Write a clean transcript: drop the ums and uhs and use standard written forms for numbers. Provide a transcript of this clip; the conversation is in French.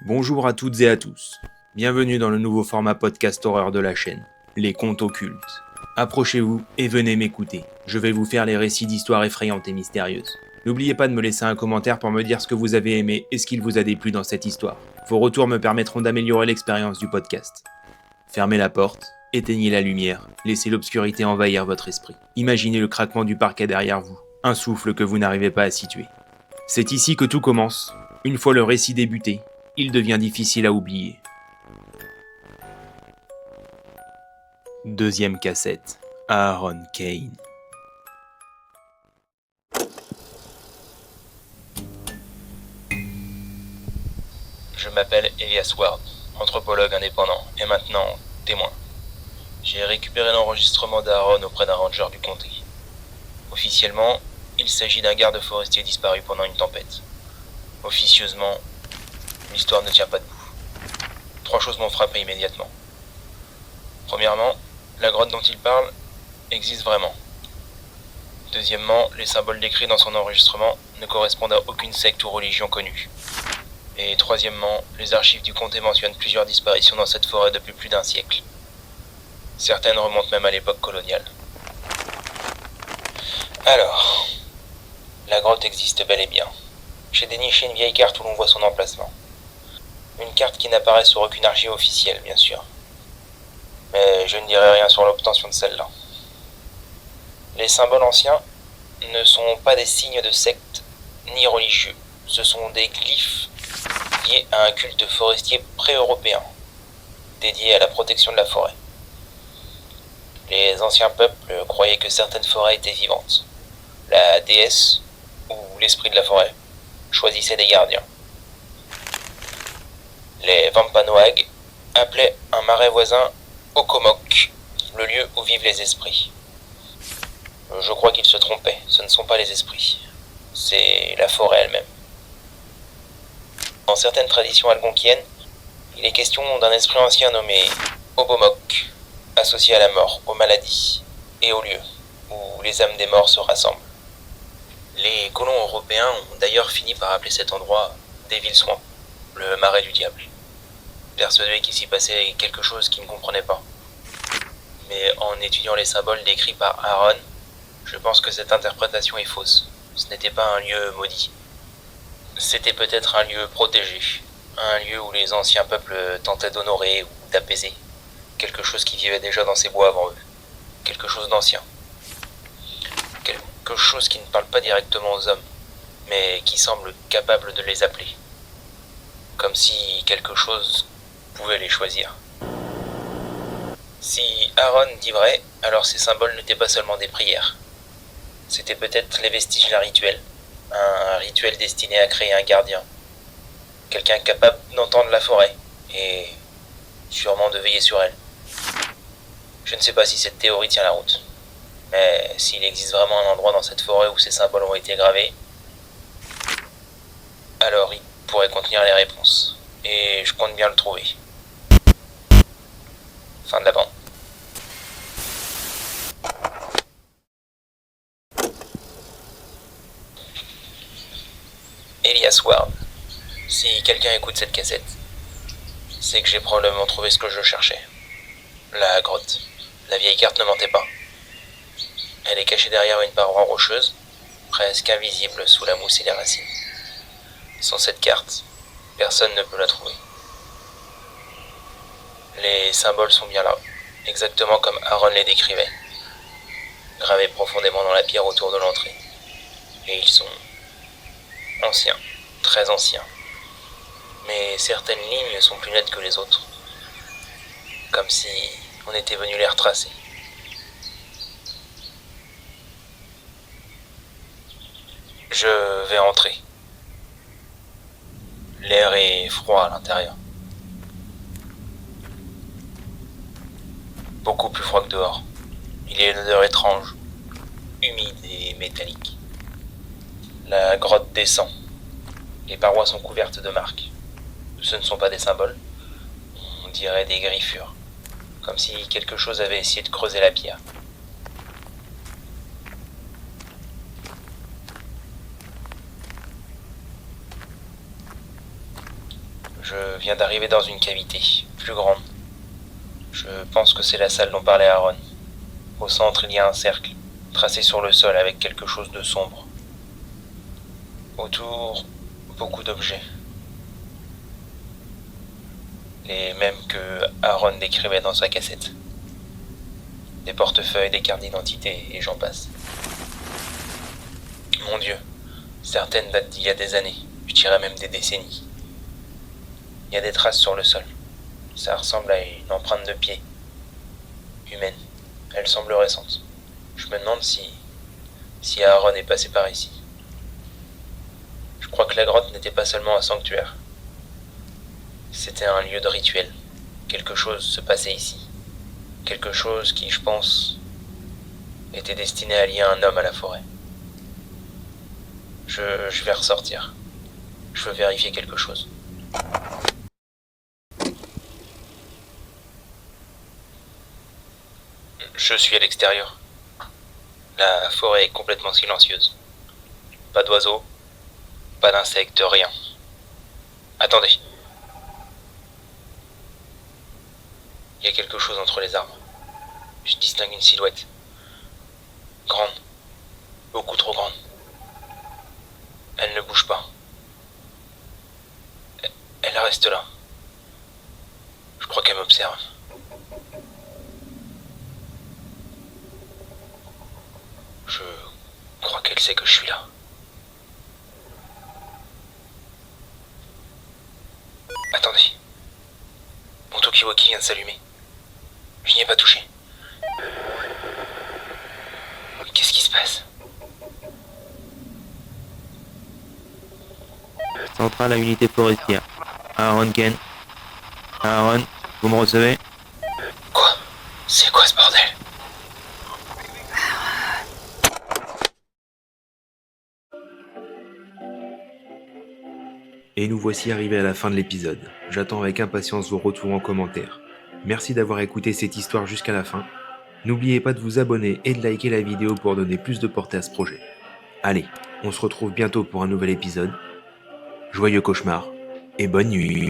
Bonjour à toutes et à tous. Bienvenue dans le nouveau format podcast horreur de la chaîne, les contes occultes. Approchez-vous et venez m'écouter. Je vais vous faire les récits d'histoires effrayantes et mystérieuses. N'oubliez pas de me laisser un commentaire pour me dire ce que vous avez aimé et ce qu'il vous a déplu dans cette histoire. Vos retours me permettront d'améliorer l'expérience du podcast. Fermez la porte, éteignez la lumière, laissez l'obscurité envahir votre esprit. Imaginez le craquement du parquet derrière vous, un souffle que vous n'arrivez pas à situer. C'est ici que tout commence. Une fois le récit débuté, il devient difficile à oublier. Deuxième cassette, Aaron Kane. Je m'appelle Elias Ward, anthropologue indépendant et maintenant témoin. J'ai récupéré l'enregistrement d'Aaron auprès d'un ranger du comté. Officiellement, il s'agit d'un garde forestier disparu pendant une tempête. Officieusement, l'histoire ne tient pas debout. 3 choses m'ont frappé immédiatement. Premièrement, la grotte dont il parle existe vraiment. Deuxièmement, les symboles décrits dans son enregistrement ne correspondent à aucune secte ou religion connue. Et troisièmement, les archives du comté mentionnent plusieurs disparitions dans cette forêt depuis plus d'un siècle. Certaines remontent même à l'époque coloniale. Alors, la grotte existe bel et bien. J'ai déniché une vieille carte où l'on voit son emplacement. Une carte qui n'apparaît sur aucune archive officielle, bien sûr. Mais je ne dirai rien sur l'obtention de celle-là. Les symboles anciens ne sont pas des signes de secte ni religieux. Ce sont des glyphes liés à un culte forestier pré-européen, dédié à la protection de la forêt. Les anciens peuples croyaient que certaines forêts étaient vivantes. La déesse, ou l'esprit de la forêt, choisissait des gardiens. Les Wampanoag appelaient un marais voisin Okomok, le lieu où vivent les esprits. Je crois qu'ils se trompaient, ce ne sont pas les esprits, c'est la forêt elle-même. Dans certaines traditions algonquiennes, il est question d'un esprit ancien nommé Obomok, associé à la mort, aux maladies et aux lieux où les âmes des morts se rassemblent. Les colons européens ont d'ailleurs fini par appeler cet endroit Devil Swamp, le marais du diable, persuadés qu'il s'y passait quelque chose qu'ils ne comprenaient pas. Mais en étudiant les symboles décrits par Aaron, je pense que cette interprétation est fausse. Ce n'était pas un lieu maudit. C'était peut-être un lieu protégé, un lieu où les anciens peuples tentaient d'honorer ou d'apaiser quelque chose qui vivait déjà dans ces bois avant eux, quelque chose d'ancien, quelque chose qui ne parle pas directement aux hommes, mais qui semble capable de les appeler, comme si quelque chose pouvait les choisir. Si Aaron dit vrai, alors ces symboles n'étaient pas seulement des prières, c'était peut-être les vestiges d'un rituel, un rituel destiné à créer un gardien, quelqu'un capable d'entendre la forêt et sûrement de veiller sur elle. Je ne sais pas si cette théorie tient la route, mais s'il existe vraiment un endroit dans cette forêt où ces symboles ont été gravés, alors il pourrait contenir les réponses, et je compte bien le trouver. Fin de la bande. Elias Ward. Si quelqu'un écoute cette cassette, c'est que j'ai probablement trouvé ce que je cherchais. La grotte. La vieille carte ne mentait pas. Elle est cachée derrière une paroi rocheuse, presque invisible sous la mousse et les racines. Sans cette carte, personne ne peut la trouver. Les symboles sont bien là, exactement comme Aaron les décrivait, gravés profondément dans la pierre autour de l'entrée. Et ils sont anciens, très anciens. Mais certaines lignes sont plus nettes que les autres, comme si on était venu les retracer. Je vais entrer. L'air est froid à l'intérieur. Beaucoup plus froid que dehors. Il y a une odeur étrange, humide et métallique. La grotte descend. Les parois sont couvertes de marques. Ce ne sont pas des symboles. On dirait des griffures. Comme si quelque chose avait essayé de creuser la pierre. Je viens d'arriver dans une cavité, plus grande. Je pense que c'est la salle dont parlait Aaron. Au centre, il y a un cercle, tracé sur le sol avec quelque chose de sombre. Autour, beaucoup d'objets. Les mêmes que Aaron décrivait dans sa cassette. Des portefeuilles, des cartes d'identité, et j'en passe. Mon Dieu, certaines datent d'il y a des années, je dirais même des décennies. Il y a des traces sur le sol. Ça ressemble à une empreinte de pied. Humaine. Elle semble récente. Je me demande si Aaron est passé par ici. Je crois que la grotte n'était pas seulement un sanctuaire. C'était un lieu de rituel. Quelque chose se passait ici. Quelque chose qui, je pense, était destiné à lier un homme à la forêt. Je vais ressortir. Je veux vérifier quelque chose. Je suis à l'extérieur. La forêt est complètement silencieuse. Pas d'oiseaux, pas d'insectes, rien. Attendez. Il y a quelque chose entre les arbres. Je distingue une silhouette. Grande. Beaucoup trop grande. Elle ne bouge pas. Elle reste là. Je crois qu'elle m'observe. Je crois qu'elle sait que je suis là. Attendez. Mon Tokiwoki vient de s'allumer. Je n'y ai pas touché. Qu'est-ce qui se passe? Centrale à unité forestière. Aaron Ken. Aaron, vous me recevez? Quoi? C'est quoi ce bordel? Et nous voici arrivés à la fin de l'épisode. J'attends avec impatience vos retours en commentaire. Merci d'avoir écouté cette histoire jusqu'à la fin. N'oubliez pas de vous abonner et de liker la vidéo pour donner plus de portée à ce projet. Allez, on se retrouve bientôt pour un nouvel épisode. Joyeux cauchemar et bonne nuit.